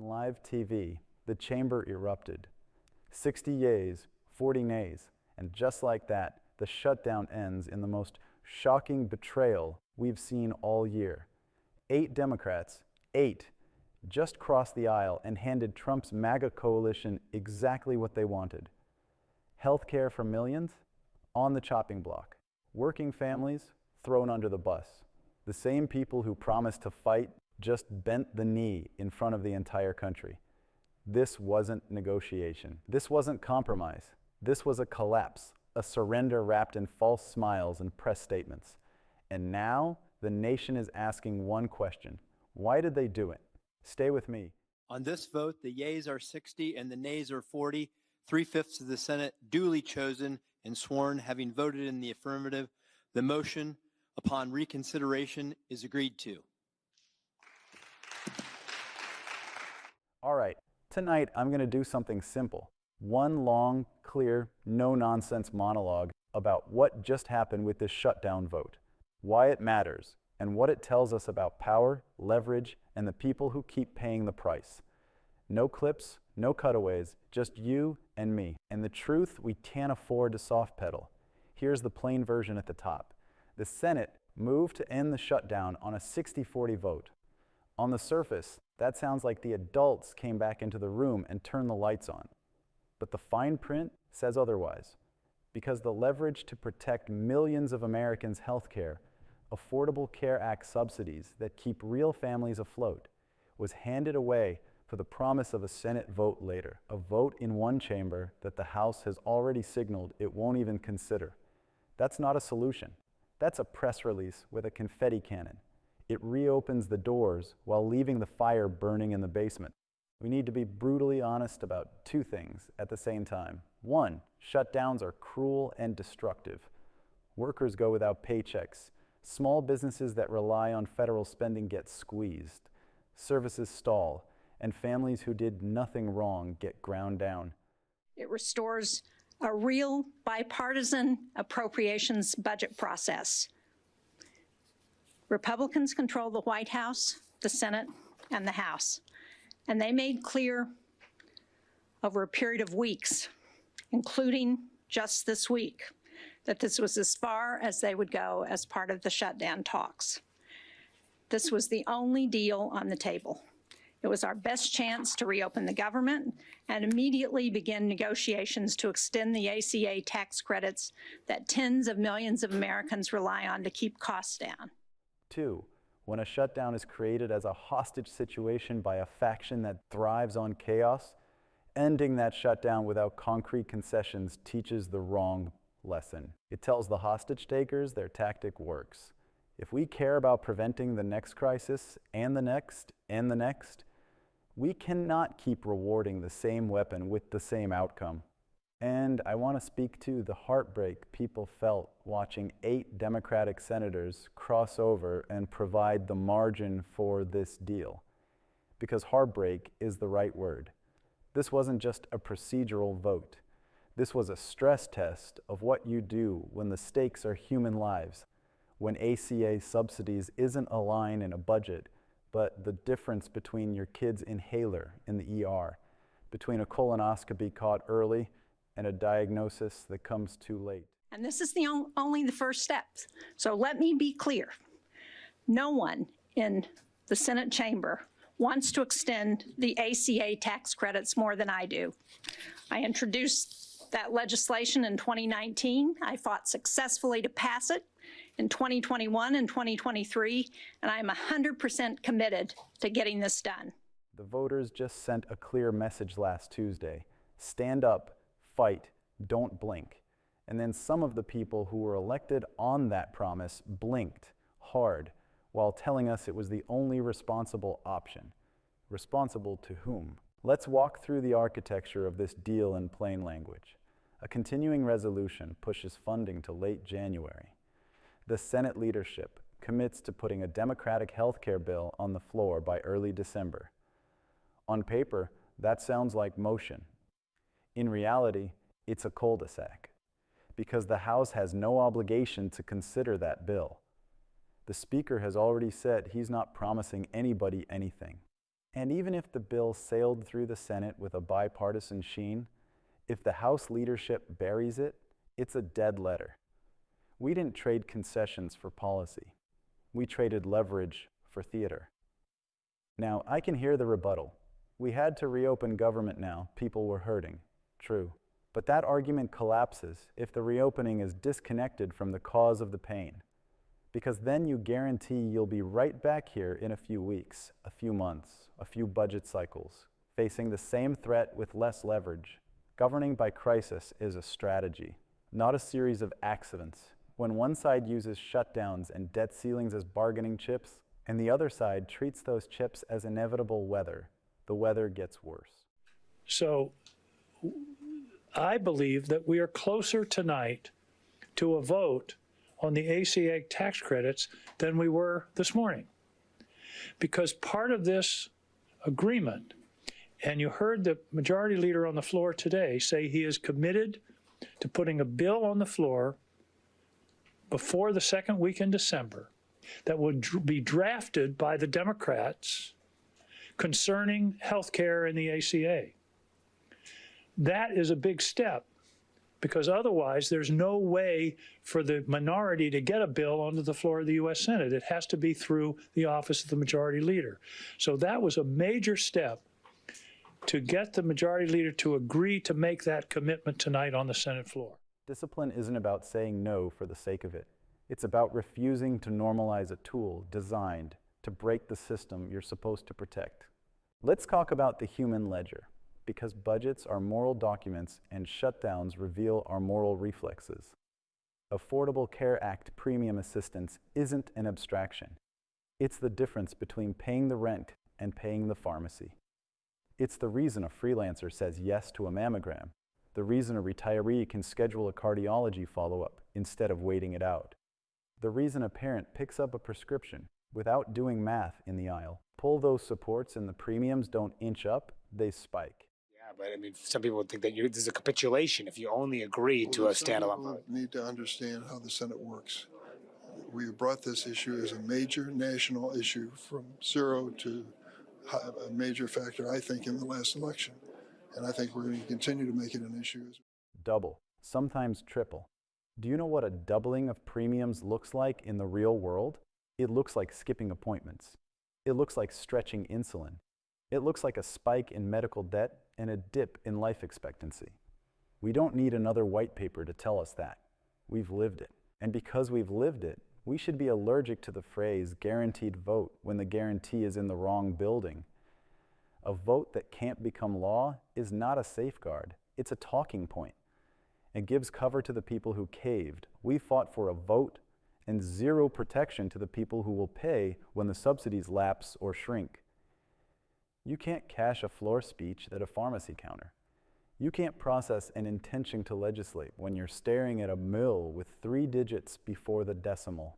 On live TV, the chamber erupted. 60 yeas, 40 nays, and just like that, the shutdown ends in the most shocking betrayal we've seen all year. 8 Democrats, 8, just crossed the aisle and handed Trump's MAGA coalition exactly what they wanted. Healthcare for millions, on the chopping block. Working families, thrown under the bus. The same people who promised to fight just bent the knee in front of the entire country. This wasn't negotiation. This wasn't compromise. This was a collapse, a surrender wrapped in false smiles and press statements. And now the nation is asking one question. Why did they do it? Stay with me. On this vote, the yeas are 60 and the nays are 40. 3/5 of the Senate duly chosen and sworn, having voted in the affirmative. The motion upon reconsideration is agreed to. All right, tonight I'm going to do something simple. One long, clear, no-nonsense monologue about what just happened with this shutdown vote, why it matters, and what it tells us about power, leverage, and the people who keep paying the price. No clips, no cutaways, just you and me. And the truth we can't afford to soft pedal. Here's the plain version at the top. The Senate moved to end the shutdown on a 60-40 vote. On the surface, that sounds like the adults came back into the room and turned the lights on. But the fine print says otherwise. Because the leverage to protect millions of Americans' health care, Affordable Care Act subsidies that keep real families afloat, was handed away for the promise of a Senate vote later, a vote in one chamber that the House has already signaled it won't even consider. That's not a solution. That's a press release with a confetti cannon. It reopens the doors while leaving the fire burning in the basement. We need to be brutally honest about 2 things at the same time. 1, shutdowns are cruel and destructive. Workers go without paychecks. Small businesses that rely on federal spending get squeezed. Services stall, and families who did nothing wrong get ground down. It restores a real bipartisan appropriations budget process. Republicans control the White House, the Senate, and the House. And they made clear over a period of weeks, including just this week, that this was as far as they would go as part of the shutdown talks. This was the only deal on the table. It was our best chance to reopen the government and immediately begin negotiations to extend the ACA tax credits that tens of millions of Americans rely on to keep costs down. 2, when a shutdown is created as a hostage situation by a faction that thrives on chaos, ending that shutdown without concrete concessions teaches the wrong lesson. It tells the hostage takers their tactic works. If we care about preventing the next crisis and the next and the next, we cannot keep rewarding the same weapon with the same outcome. And I want to speak to the heartbreak people felt watching 8 Democratic senators cross over and provide the margin for this deal. Because heartbreak is the right word. This wasn't just a procedural vote. This was a stress test of what you do when the stakes are human lives, when ACA subsidies isn't a line in a budget, but the difference between your kid's inhaler in the ER, between a colonoscopy caught early and a diagnosis that comes too late. And this is only the first step. So let me be clear. No one in the Senate chamber wants to extend the ACA tax credits more than I do. I introduced that legislation in 2019. I fought successfully to pass it in 2021 and 2023, and I am 100% committed to getting this done. The voters just sent a clear message last Tuesday. Stand up, fight, don't blink. And then some of the people who were elected on that promise blinked hard while telling us it was the only responsible option. Responsible to whom? Let's walk through the architecture of this deal in plain language. A continuing resolution pushes funding to late January. The Senate leadership commits to putting a Democratic health care bill on the floor by early December. On paper, that sounds like motion. In reality, it's a cul-de-sac, because the House has no obligation to consider that bill. The Speaker has already said he's not promising anybody anything. And even if the bill sailed through the Senate with a bipartisan sheen, if the House leadership buries it, it's a dead letter. We didn't trade concessions for policy. We traded leverage for theater. Now, I can hear the rebuttal. We had to reopen government now. People were hurting. True. But that argument collapses if the reopening is disconnected from the cause of the pain. Because then you guarantee you'll be right back here in a few weeks, a few months, a few budget cycles, facing the same threat with less leverage. Governing by crisis is a strategy, not a series of accidents. When one side uses shutdowns and debt ceilings as bargaining chips, and the other side treats those chips as inevitable weather, the weather gets worse. So I believe that we are closer tonight to a vote on the ACA tax credits than we were this morning. Because part of this agreement, and you heard the majority leader on the floor today say he is committed to putting a bill on the floor before the second week in December that would be drafted by the Democrats concerning health care in the ACA. That is a big step, because otherwise there's no way for the minority to get a bill onto the floor of the U.S. Senate. It has to be through the office of the majority leader. So that was a major step to get the majority leader to agree to make that commitment tonight on the Senate floor. Discipline isn't about saying no for the sake of it. It's about refusing to normalize a tool designed to break the system you're supposed to protect. Let's talk about the human ledger, because budgets are moral documents and shutdowns reveal our moral reflexes. Affordable Care Act premium assistance isn't an abstraction. It's the difference between paying the rent and paying the pharmacy. It's the reason a freelancer says yes to a mammogram, the reason a retiree can schedule a cardiology follow-up instead of waiting it out, the reason a parent picks up a prescription without doing math in the aisle. Pull those supports and the premiums don't inch up, they spike. Yeah, but I mean, some people think that this is a capitulation if you only agree to a standalone vote. Need to understand how the Senate works. We have brought this issue as a major national issue from zero to a major factor, I think, in the last election. And I think we're going to continue to make it an issue. Double, sometimes triple. Do you know what a doubling of premiums looks like in the real world? It looks like skipping appointments. It looks like stretching insulin. It looks like a spike in medical debt and a dip in life expectancy. We don't need another white paper to tell us that. We've lived it. And because we've lived it, we should be allergic to the phrase guaranteed vote when the guarantee is in the wrong building. A vote that can't become law is not a safeguard. It's a talking point. It gives cover to the people who caved. We fought for a vote and zero protection to the people who will pay when the subsidies lapse or shrink. You can't cash a floor speech at a pharmacy counter. You can't process an intention to legislate when you're staring at a mill with 3 digits before the decimal.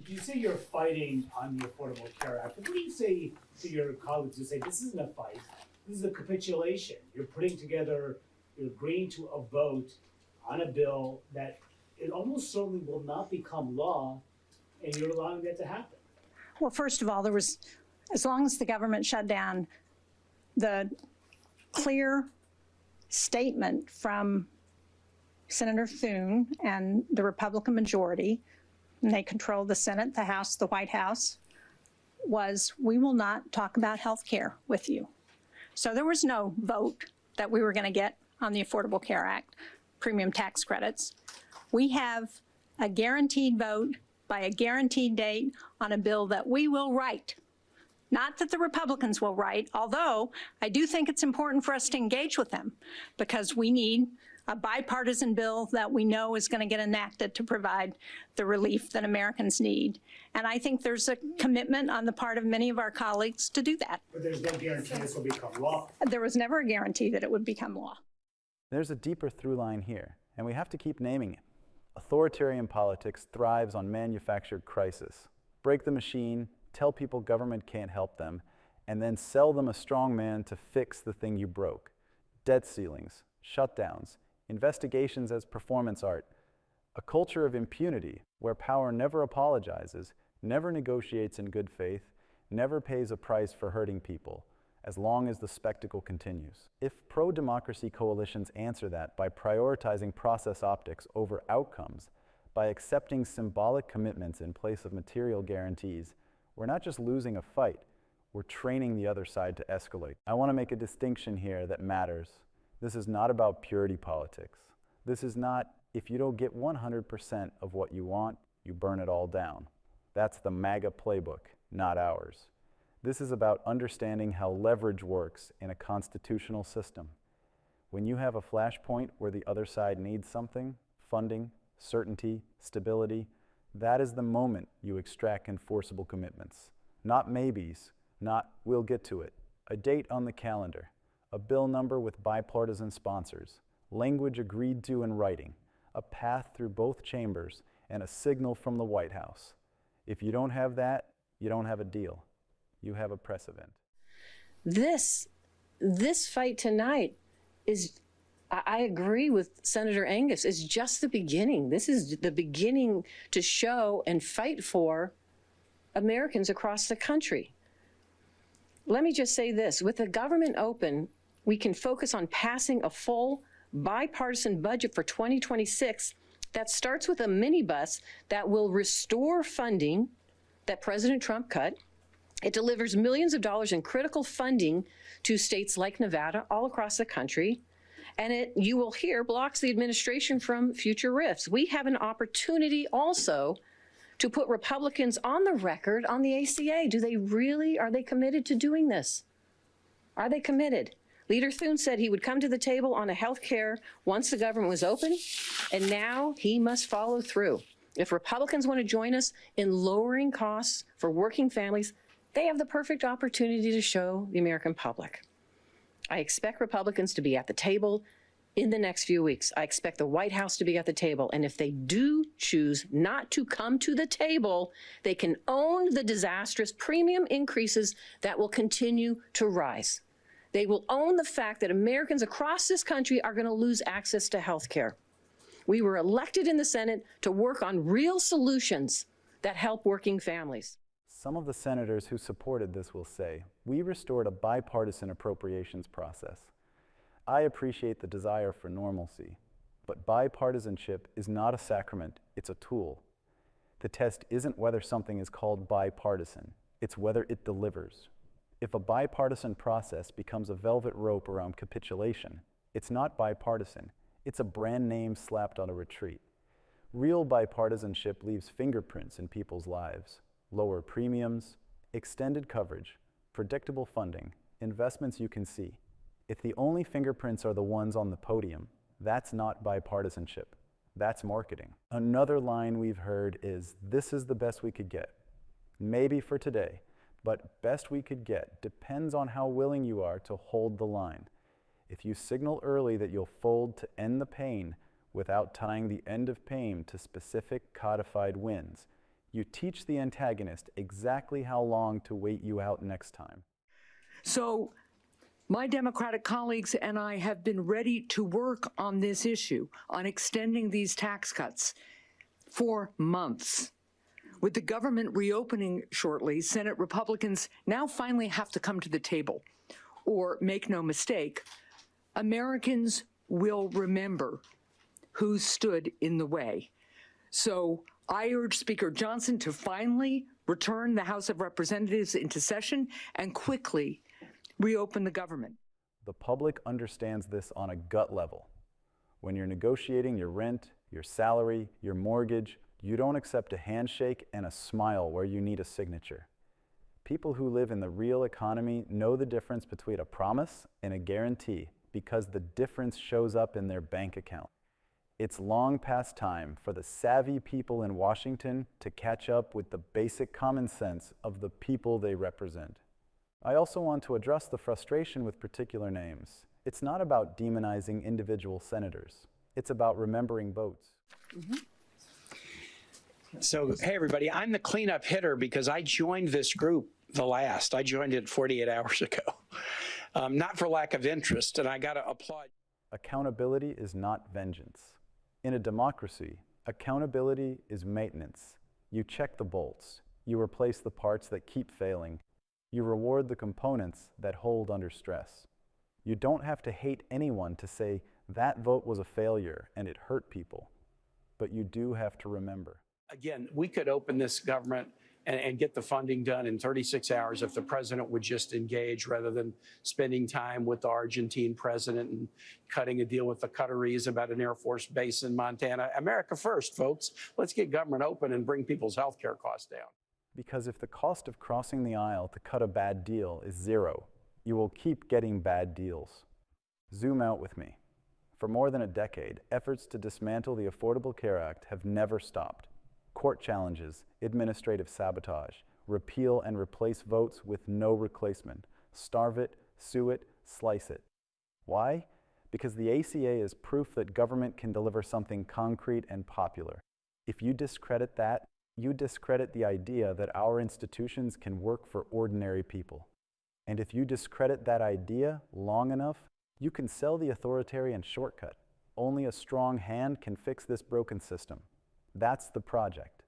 You say you're fighting on the Affordable Care Act, but what do you say to your colleagues who say this isn't a fight, this is a capitulation? You're putting together, you're agreeing to a vote on a bill that it almost certainly will not become law, and you're allowing that to happen. Well, first of all, there was, as long as the government shut down, the clear statement from Senator Thune and the Republican majority, and they control the Senate, the House, the White House, was we will not talk about health care with you. So there was no vote that we were going to get on the Affordable Care Act, premium tax credits. We have a guaranteed vote by a guaranteed date on a bill that we will write. Not that the Republicans will write, although I do think it's important for us to engage with them because we need a bipartisan bill that we know is going to get enacted to provide the relief that Americans need. And I think there's a commitment on the part of many of our colleagues to do that. But there's no guarantee this will become law. There was never a guarantee that it would become law. There's a deeper through line here, and we have to keep naming it. Authoritarian politics thrives on manufactured crisis. Break the machine, tell people government can't help them, and then sell them a strong man to fix the thing you broke. Debt ceilings, shutdowns, investigations as performance art, a culture of impunity where power never apologizes, never negotiates in good faith, never pays a price for hurting people, as long as the spectacle continues. If pro-democracy coalitions answer that by prioritizing process optics over outcomes, by accepting symbolic commitments in place of material guarantees, we're not just losing a fight, we're training the other side to escalate. I want to make a distinction here that matters. This is not about purity politics. This is not, if you don't get 100% of what you want, you burn it all down. That's the MAGA playbook, not ours. This is about understanding how leverage works in a constitutional system. When you have a flashpoint where the other side needs something, funding, certainty, stability, that is the moment you extract enforceable commitments. Not maybes, not we'll get to it. A date on the calendar, a bill number with bipartisan sponsors, language agreed to in writing, a path through both chambers, and a signal from the White House. If you don't have that, you don't have a deal. You have a precedent. This fight tonight is, I agree with Senator Angus, is just the beginning. This is the beginning to show and fight for Americans across the country. Let me just say this, with the government open, we can focus on passing a full bipartisan budget for 2026 that starts with a minibus that will restore funding that President Trump cut. It delivers millions of dollars in critical funding to states like Nevada all across the country. And it, you will hear, blocks the administration from future rifts. We have an opportunity also to put Republicans on the record on the ACA. Do they really, are they committed to doing this? Are they committed? Leader Thune said he would come to the table on a health care once the government was open, and now he must follow through. If Republicans want to join us in lowering costs for working families, they have the perfect opportunity to show the American public. I expect Republicans to be at the table in the next few weeks. I expect the White House to be at the table. And if they do choose not to come to the table, they can own the disastrous premium increases that will continue to rise. They will own the fact that Americans across this country are going to lose access to health care. We were elected in the Senate to work on real solutions that help working families. Some of the senators who supported this will say, we restored a bipartisan appropriations process. I appreciate the desire for normalcy, but bipartisanship is not a sacrament, it's a tool. The test isn't whether something is called bipartisan, it's whether it delivers. If a bipartisan process becomes a velvet rope around capitulation, it's not bipartisan, it's a brand name slapped on a retreat. Real bipartisanship leaves fingerprints in people's lives. Lower premiums, extended coverage, predictable funding, investments you can see. If the only fingerprints are the ones on the podium, that's not bipartisanship. That's marketing. Another line we've heard is, this is the best we could get. Maybe for today, but best we could get depends on how willing you are to hold the line. If you signal early that you'll fold to end the pain without tying the end of pain to specific codified wins, you teach the antagonist exactly how long to wait you out next time. So my Democratic colleagues and I have been ready to work on this issue, on extending these tax cuts for months. With the government reopening shortly, Senate Republicans now finally have to come to the table. Or, make no mistake, Americans will remember who stood in the way. So I urge Speaker Johnson to finally return the House of Representatives into session and quickly reopen the government. The public understands this on a gut level. When you're negotiating your rent, your salary, your mortgage, you don't accept a handshake and a smile where you need a signature. People who live in the real economy know the difference between a promise and a guarantee because the difference shows up in their bank account. It's long past time for the savvy people in Washington to catch up with the basic common sense of the people they represent. I also want to address the frustration with particular names. It's not about demonizing individual senators. It's about remembering votes. So, hey everybody, I'm the cleanup hitter because I joined this group I joined it 48 hours ago. Not for lack of interest, and I gotta applaud. Accountability is not vengeance. In a democracy, accountability is maintenance. You check the bolts. You replace the parts that keep failing. You reward the components that hold under stress. You don't have to hate anyone to say that vote was a failure and it hurt people, but you do have to remember. Again, we could open this government and get the funding done in 36 hours if the president would just engage rather than spending time with the Argentine president and cutting a deal with the Qataris about an Air Force base in Montana. America first, folks. Let's get government open and bring people's health care costs down. Because if the cost of crossing the aisle to cut a bad deal is zero, you will keep getting bad deals. Zoom out with me. For more than a decade, efforts to dismantle the Affordable Care Act have never stopped. Court challenges, administrative sabotage, repeal and replace votes with no replacement, starve it, sue it, slice it. Why? Because the ACA is proof that government can deliver something concrete and popular. If you discredit that, you discredit the idea that our institutions can work for ordinary people. And if you discredit that idea long enough, you can sell the authoritarian shortcut. Only a strong hand can fix this broken system. That's the project.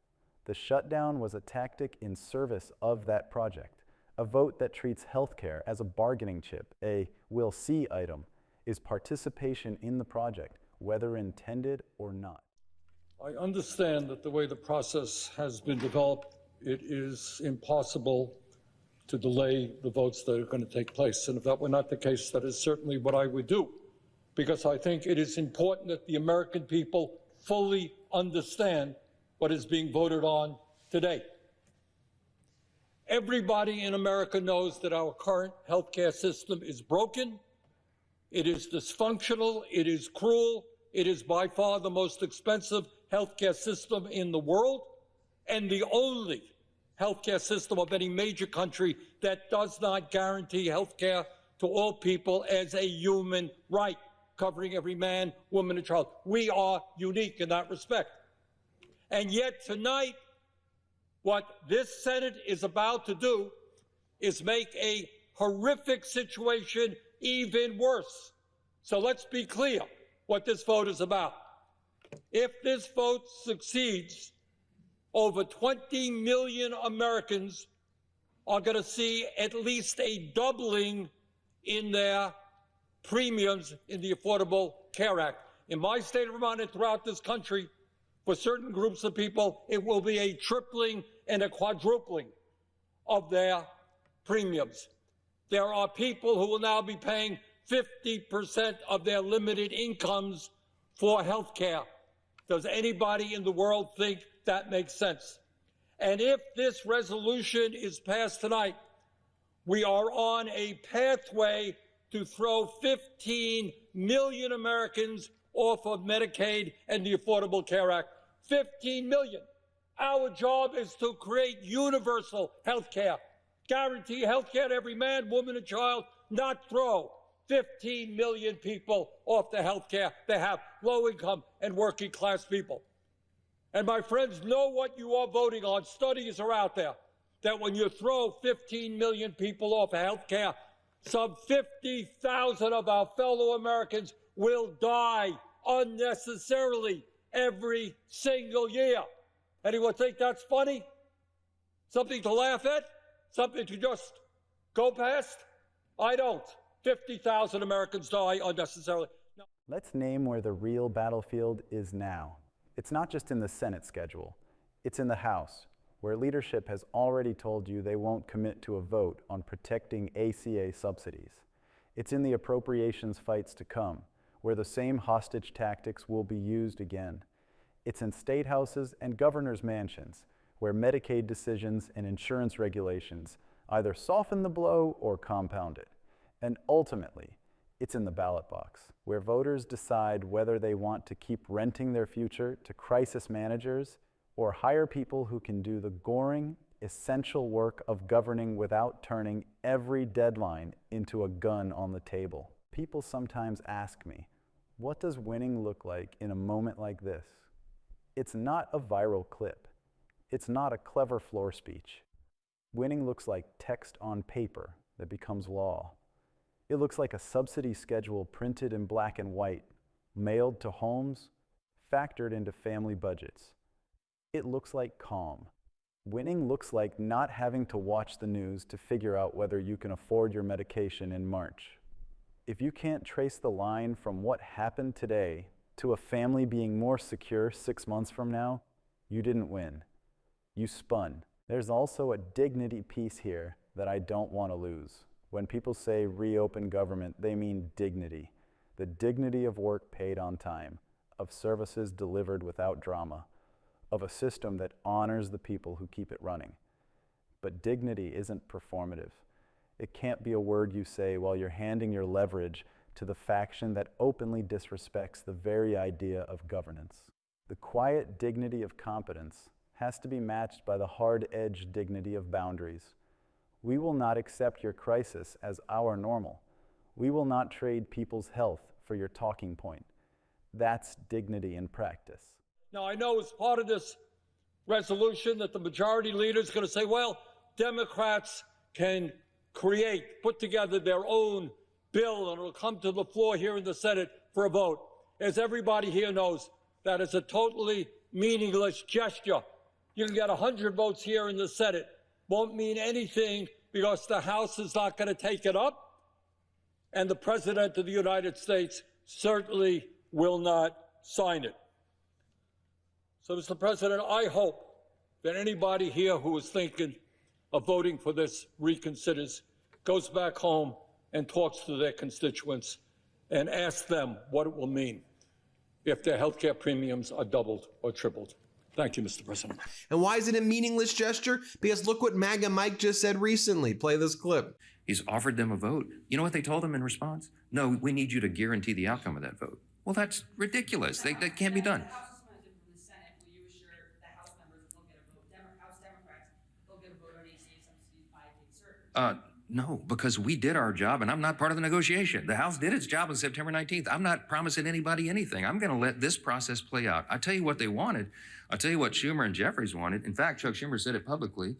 The shutdown was a tactic in service of that project. A vote that treats healthcare as a bargaining chip, a we'll see item, is participation in the project, whether intended or not. I understand that the way the process has been developed, it is impossible to delay the votes that are going to take place. And if that were not the case, that is certainly what I would do, because I think it is important that the American people fully understand what is being voted on today. Everybody in America knows that our current healthcare system is broken, it is dysfunctional, it is cruel, it is by far the most expensive healthcare system in the world, and the only healthcare system of any major country that does not guarantee healthcare to all people as a human right, covering every man, woman, and child. We are unique in that respect. And yet tonight, what this Senate is about to do is make a horrific situation even worse. So let's be clear what this vote is about. If this vote succeeds, over 20 million Americans are going to see at least a doubling in their premiums in the Affordable Care Act. In my state of Vermont and throughout this country, for certain groups of people, it will be a tripling and a quadrupling of their premiums. There are people who will now be paying 50% of their limited incomes for health care. Does anybody in the world think that makes sense? And if this resolution is passed tonight, we are on a pathway to throw 15 million Americans off of Medicaid and the Affordable Care Act. 15 million. Our job is to create universal health care, guarantee health care to every man, woman, and child, not throw 15 million people off the health care they have, low-income and working-class people. And my friends, know what you are voting on. Studies are out there that when you throw 15 million people off of health care, some 50,000 of our fellow Americans will die unnecessarily every single year. Anyone think that's funny? Something to laugh at? Something to just go past? I don't. 50,000 Americans die unnecessarily. No. Let's name where the real battlefield is now. It's not just in the Senate schedule. It's in the House, where leadership has already told you they won't commit to a vote on protecting ACA subsidies. It's in the appropriations fights to come, where the same hostage tactics will be used again. It's in state houses and governors' mansions, where Medicaid decisions and insurance regulations either soften the blow or compound it. And ultimately, it's in the ballot box, where voters decide whether they want to keep renting their future to crisis managers or hire people who can do the goring, essential work of governing without turning every deadline into a gun on the table. People sometimes ask me, what does winning look like in a moment like this? It's not a viral clip. It's not a clever floor speech. Winning looks like text on paper that becomes law. It looks like a subsidy schedule printed in black and white, mailed to homes, factored into family budgets. It looks like calm, Winning looks like not having to watch the news to figure out whether you can afford your medication in March. If you can't trace the line from what happened today to a family being more secure 6 months from now, you didn't win. You spun. There's also a dignity piece here that I don't want to lose. When people say reopen government, they mean dignity. The dignity of work paid on time, of services delivered without drama, of a system that honors the people who keep it running. But dignity isn't performative. It can't be a word you say while you're handing your leverage to the faction that openly disrespects the very idea of governance. The quiet dignity of competence has to be matched by the hard-edged dignity of boundaries. We will not accept your crisis as our normal. We will not trade people's health for your talking point. That's dignity in practice. Now, I know as part of this resolution that the majority leader is going to say, well, Democrats can put together their own bill, and it'll come to the floor here in the Senate for a vote. As everybody here knows, that is a totally meaningless gesture. You can get 100 votes here in the Senate. Won't mean anything because the House is not going to take it up, and the President of the United States certainly will not sign it. So, Mr. President, I hope that anybody here who is thinking of voting for this reconsiders goes back home and talks to their constituents and asks them what it will mean if their health care premiums are doubled or tripled. Thank you, Mr. President. And why is it a meaningless gesture? Because look what MAGA Mike just said recently. Play this clip. He's offered them a vote. You know what they told him in response? No, we need you to guarantee the outcome of that vote. Well, that's ridiculous. That can't be done. No, because we did our job, and I'm not part of the negotiation. The House did its job on September 19th. I'm not promising anybody anything. I'm going to let this process play out. I'll tell you what they wanted. I'll tell you what Schumer and Jeffries wanted. In fact, Chuck Schumer said it publicly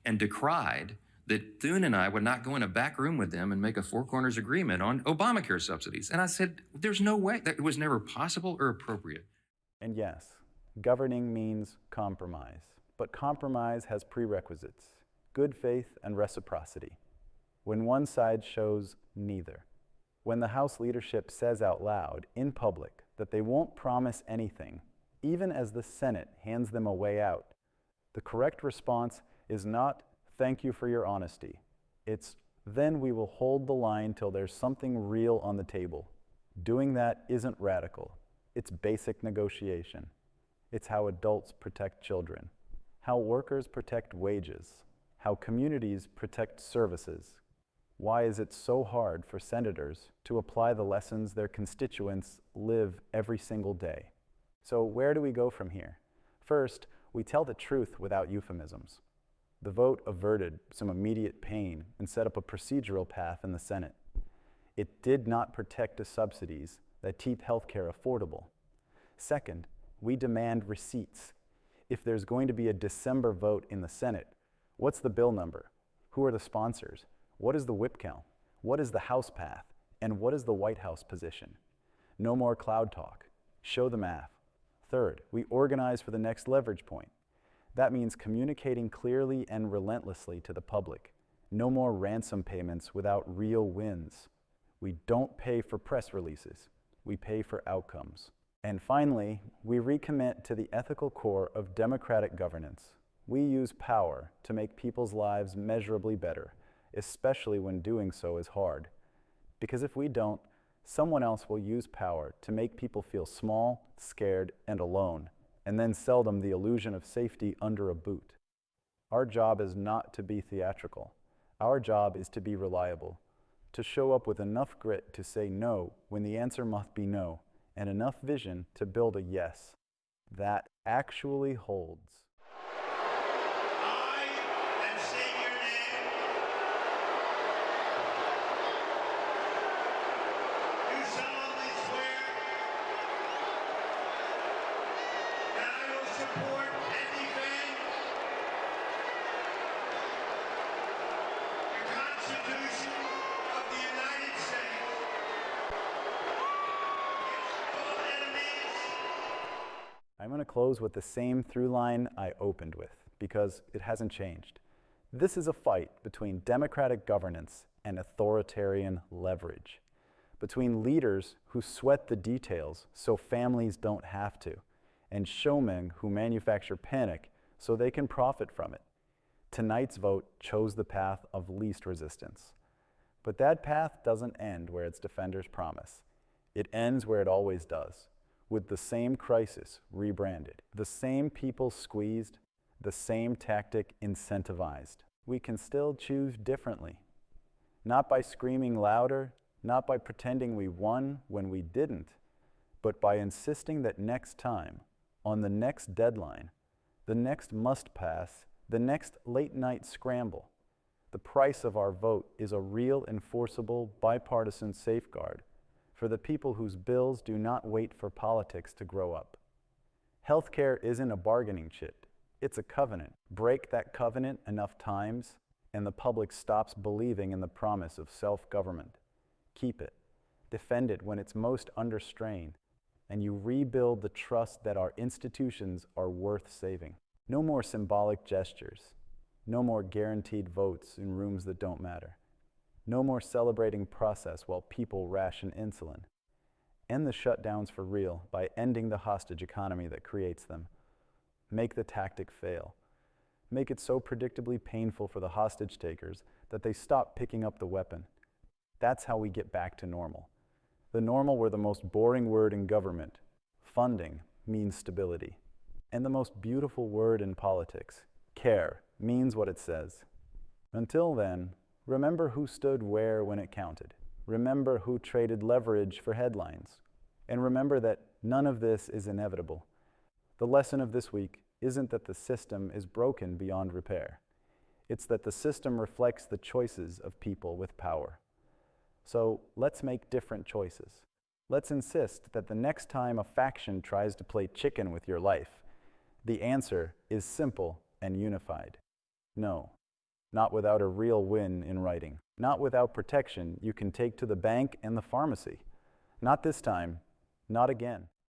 and decried that Thune and I would not go in a back room with them and make a four corners agreement on Obamacare subsidies. And I said, there's no way. That it was never possible or appropriate. And yes, governing means compromise. But compromise has prerequisites: good faith and reciprocity. When one side shows neither, when the House leadership says out loud, in public, that they won't promise anything, even as the Senate hands them a way out, the correct response is not, thank you for your honesty. It's, then we will hold the line till there's something real on the table. Doing that isn't radical. It's basic negotiation. It's how adults protect children, how workers protect wages, how communities protect services. Why is it so hard for senators to apply the lessons their constituents live every single day? So where do we go from here? First, we tell the truth without euphemisms. The vote averted some immediate pain and set up a procedural path in the Senate. It did not protect the subsidies that keep healthcare affordable. Second, we demand receipts. If there's going to be a December vote in the Senate, what's the bill number? Who are the sponsors? What is the whip count? What is the House path? And what is the White House position? No more cloud talk. Show the math. Third, we organize for the next leverage point. That means communicating clearly and relentlessly to the public. No more ransom payments without real wins. We don't pay for press releases. We pay for outcomes. And finally, we recommit to the ethical core of democratic governance. We use power to make people's lives measurably better, especially when doing so is hard. Because if we don't, someone else will use power to make people feel small, scared, and alone, and then sell them the illusion of safety under a boot. Our job is not to be theatrical. Our job is to be reliable, to show up with enough grit to say no when the answer must be no, and enough vision to build a yes that actually holds. I'm going to close with the same through line I opened with. because it hasn't changed. This is a fight between democratic governance and authoritarian leverage, between leaders who sweat the details so families don't have to, and showmen who manufacture panic so they can profit from it. Tonight's vote chose the path of least resistance. But that path doesn't end where its defenders promise. It ends where it always does, with the same crisis rebranded, the same people squeezed, the same tactic incentivized. We can still choose differently. Not by screaming louder, not by pretending we won when we didn't, but by insisting that next time, on the next deadline, the next must-pass, the next late-night scramble, the price of our vote is a real enforceable bipartisan safeguard for the people whose bills do not wait for politics to grow up. Healthcare isn't a bargaining chip, it's a covenant. Break that covenant enough times, and the public stops believing in the promise of self-government. Keep it. Defend it when it's most under strain, and you rebuild the trust that our institutions are worth saving. No more symbolic gestures. No more guaranteed votes in rooms that don't matter. No more celebrating process while people ration insulin. End the shutdowns for real by ending the hostage economy that creates them. Make the tactic fail. Make it so predictably painful for the hostage takers that they stop picking up the weapon. That's how we get back to normal. The normal where the most boring word in government, funding, means stability. And the most beautiful word in politics, care, means what it says. Until then, remember who stood where when it counted. Remember who traded leverage for headlines. And remember that none of this is inevitable. The lesson of this week isn't that the system is broken beyond repair. It's that the system reflects the choices of people with power. So let's make different choices. Let's insist that the next time a faction tries to play chicken with your life, the answer is simple and unified. No, not without a real win in writing. Not without protection you can take to the bank and the pharmacy. Not this time, not again.